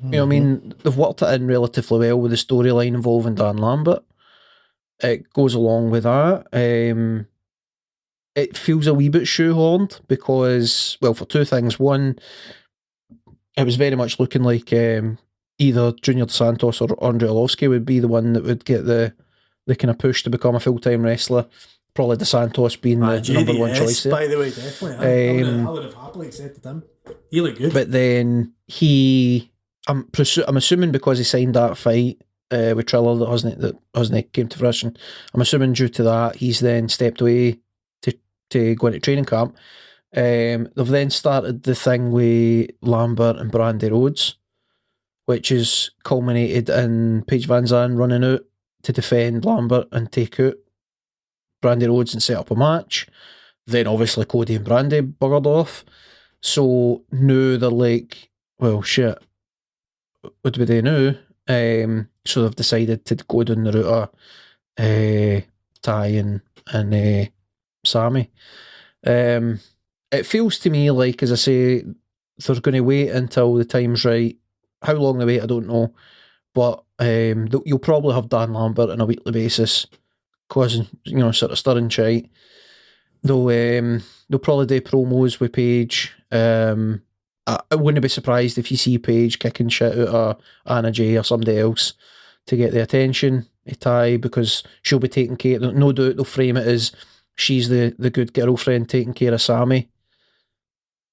know, I mean, they've worked it in relatively well with the storyline involving Dan Lambert. It goes along with that. It feels a wee bit shoehorned because, well, for 2 things. One, it was very much looking like either Junior Dos Santos or Andre Arlovsky would be the one that would get the kind of push to become a full-time wresler. Probably Dos Santos being the number one choice there. By the way, definitely. I would have happily accepted him. He looked good. But then I'm assuming because he signed that fight with Triller that hasn't came to fruition. I'm assuming due to that he's then stepped away to go into training camp. They've then started the thing with Lambert and Brandy Rhodes, which is culminated in Paige Vanzant running out to defend Lambert and take out Brandy Rhodes and set up a match. Then obviously Cody and Brandy buggered off. So now they're like, well, shit, what do we do now? So they've decided to go down the route of Ty and Sammy. It feels to me like, as I say, they're going to wait until the time's right. How long they wait, I don't know. But you'll probably have Dan Lambert on a weekly basis, causing, sort of stirring shite. They'll probably do promos with Paige. I wouldn't be surprised if you see Paige kicking shit out of Anna Jay or somebody else to get the attention of Ty, because she'll be taking care. No doubt they'll frame it as she's the good girlfriend taking care of Sammy,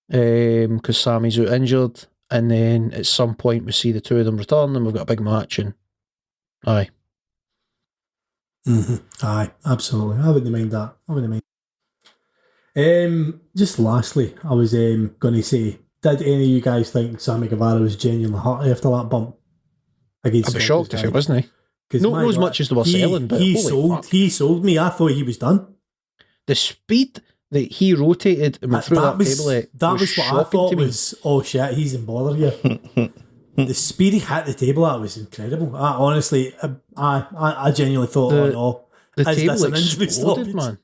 because Sammy's out injured, and then at some point we see the two of them return and we've got a big match. And aye. Aye, absolutely. I wouldn't mind that. Just lastly, I was going to say, did any of you guys think Sammy Guevara was genuinely hurt after that bump? I'd be shocked if it wasn't. Not as much as they were selling, but he sold me. I thought he was done. The speed that he rotated and went through that table, that was what I thought was, oh shit, he's in bother here. The speed he hit the table at was incredible. I honestly, I genuinely thought, oh no, the table exploded, man.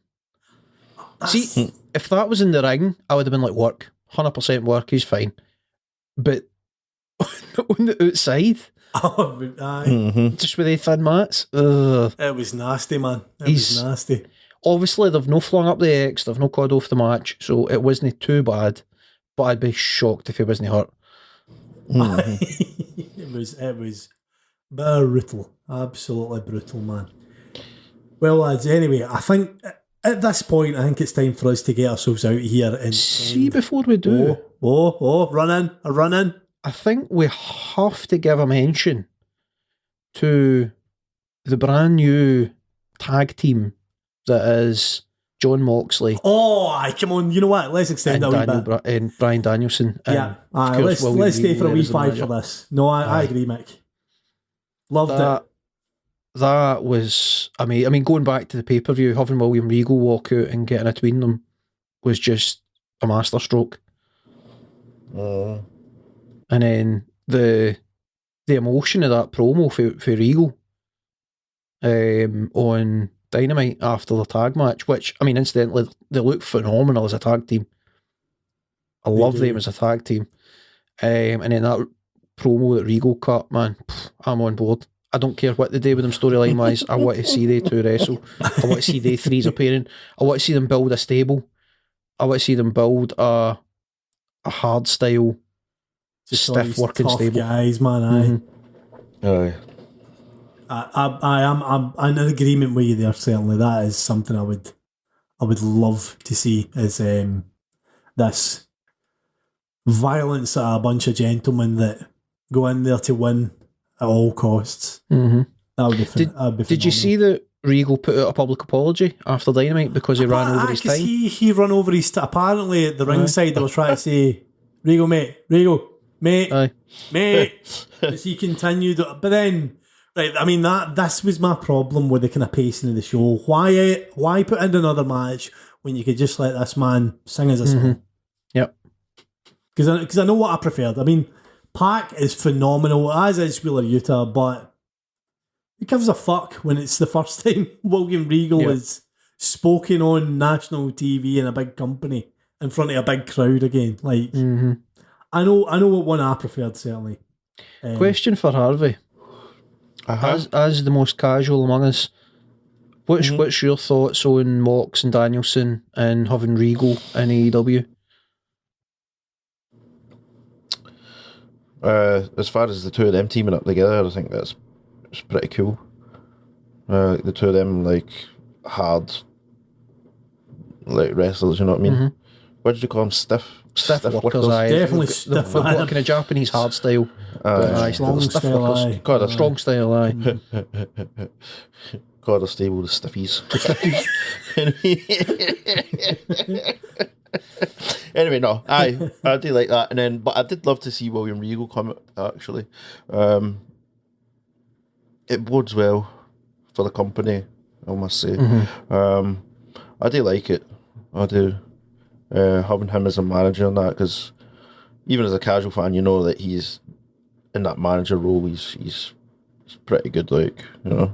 See, if that was in the ring, I would have been like, work, 100% work, he's fine. But on the outside, just with the thin mats, it was nasty, man. It was nasty. Obviously, they've no flung up the X, they've no called off the match, so it wasn't too bad. But I'd be shocked if he wasn't hurt. It was brutal, absolutely brutal, man. Well, lads, anyway, I think at this point, I think it's time for us to get ourselves out of here. And See, before we do, run in. I think we have to give a mention to the brand new tag team that is John Moxley Oh, aye, come on, you know what? Let's extend and, that a wee bit. and Brian Danielson. And Yeah, of aye, course, William let's stay Regal for a wee as the five manager. for this. No, I agree, Mick. Loved it. That was, I mean, going back to the pay-per-view, having William Regal walk out and getting between them was just a masterstroke. And then the emotion of that promo for Regal on Dynamite after the tag match, which, I mean, incidentally, they look phenomenal as a tag team. I love them as a tag team. And then that promo that Regal cut, man, I'm on board. I don't care what they do with them storyline wise. I want to see they two wrestle. I want to see they threes appearing. I want to see them build a stable. I want to see them build a hard style, Just all stiff these working tough stable. guys, man. Aye. Aye. I'm in agreement with you there. Certainly, that is something I would love to see. Is this violence at a bunch of gentlemen that go in there to win at all costs. Mm-hmm. That would be. Did you see that Regal put out a public apology after Dynamite because he ran over his time? He run over his time. Apparently, at the ringside, they were trying to say, Regal, mate, Aye. as he continued. But then, right, I mean, this was my problem with the kind of pacing of the show. Why put in another match when you could just let this man sing as a song? Yep. Because I know what I preferred. I mean, Pac is phenomenal, as is Wheeler Yuta, but who gives a fuck when it's the first time William Regal is spoken on national TV in a big company in front of a big crowd again? Like, I know what one I preferred, certainly. Question for Harvey. As the most casual among us, what's your thoughts on Mox and Danielson and having Regal in AEW? As far as the two of them teaming up together, I think it's pretty cool. The two of them, like, hard, like, wrestlers, you know what I mean? What did you call them? Stiff workers, aye. Definitely They've stiff. got a kind of Japanese hard style. Strong stiff style, workers. aye. God, Strong style, aye. God, a stable, the stiffies. Anyway, no, I do like that, but I did love to see William Regal come actually. It bodes well for the company, I must say. I do like it. I do. Having him as a manager and that, because even as a casual fan, you know that he's in that manager role. He's pretty good, like, you know.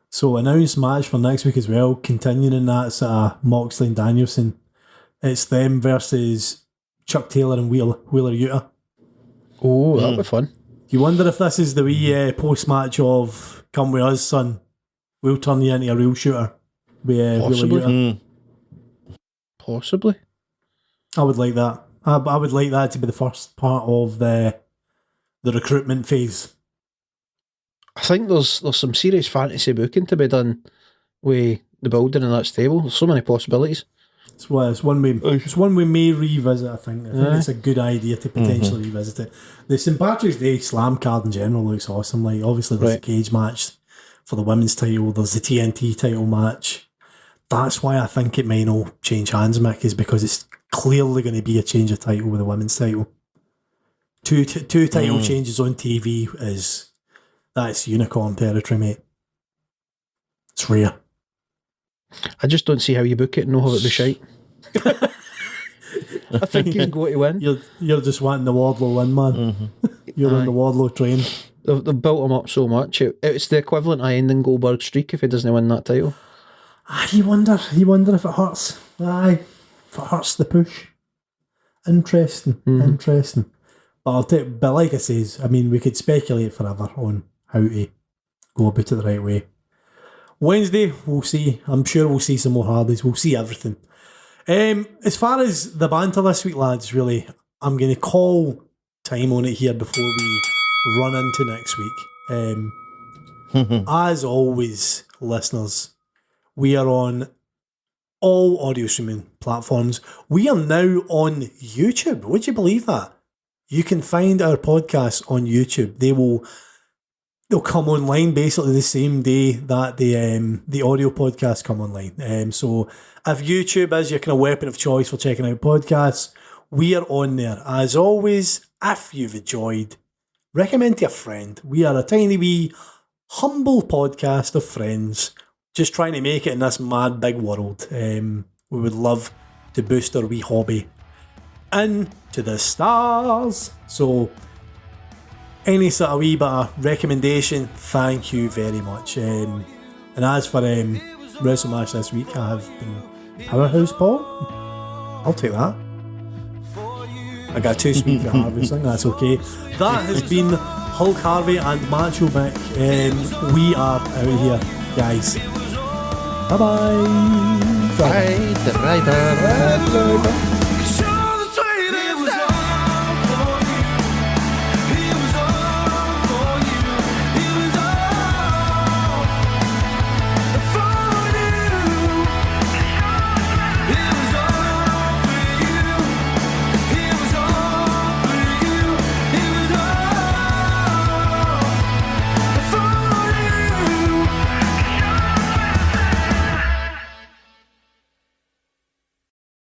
So, announced match for next week as well, continuing that Moxley and Danielson. It's them versus Chuck Taylor and Wheeler Yuta. Oh, that'll be fun. You wonder if this is the wee post-match of "Come with us, son. We'll turn you into a real shooter." With Wheeler Yuta. Possibly. I would like that. I would like that to be the first part of the recruitment phase. I think there's some serious fantasy booking to be done with the building in that stable. There's so many possibilities. It's one we may revisit. I think it's a good idea to potentially revisit it. The St. Patrick's Day Slam card in general looks awesome. Like, obviously there's a cage match for the women's title. There's the TNT title match. That's why I think it may not change hands, Mick, is because it's clearly going to be a change of title with the women's title. Two title changes on TV that's unicorn territory, mate. It's rare. I just don't see how you book it and know how it be shite. I think he's going to win. You're just wanting the Wardlow win, man. You're on the Wardlow train. They've built him up so much. It's the equivalent of ending Goldberg's streak if he doesn't win that title. You wonder if it hurts. Aye, if it hurts the push. Interesting. But like I says, I mean, we could speculate forever on how to go about it the right way. Wednesday, we'll see. I'm sure we'll see some more Hardys. We'll see everything. As far as the banter this week, lads, really, I'm going to call time on it here before we run into next week. As always, listeners, we are on all audio streaming platforms. We are now on YouTube. Would you believe that? You can find our podcasts on YouTube. They'll come online basically the same day that the audio podcasts come online. So if YouTube is your kind of weapon of choice for checking out podcasts, we are on there. As always, if you've enjoyed, recommend to a friend. We are a tiny wee humble podcast of friends just trying to make it in this mad big world. We would love to boost our wee hobby into the stars. So any sort of wee bit of recommendation, thank you very much. And as for WrestleMash this week, I have been Powerhouse Paul. I'll take that. I got too sweet for harvesting, that's okay. That has been Hulk Harvey and Macho Mick. We are out of here, guys. Bye-bye. Bye, the rider.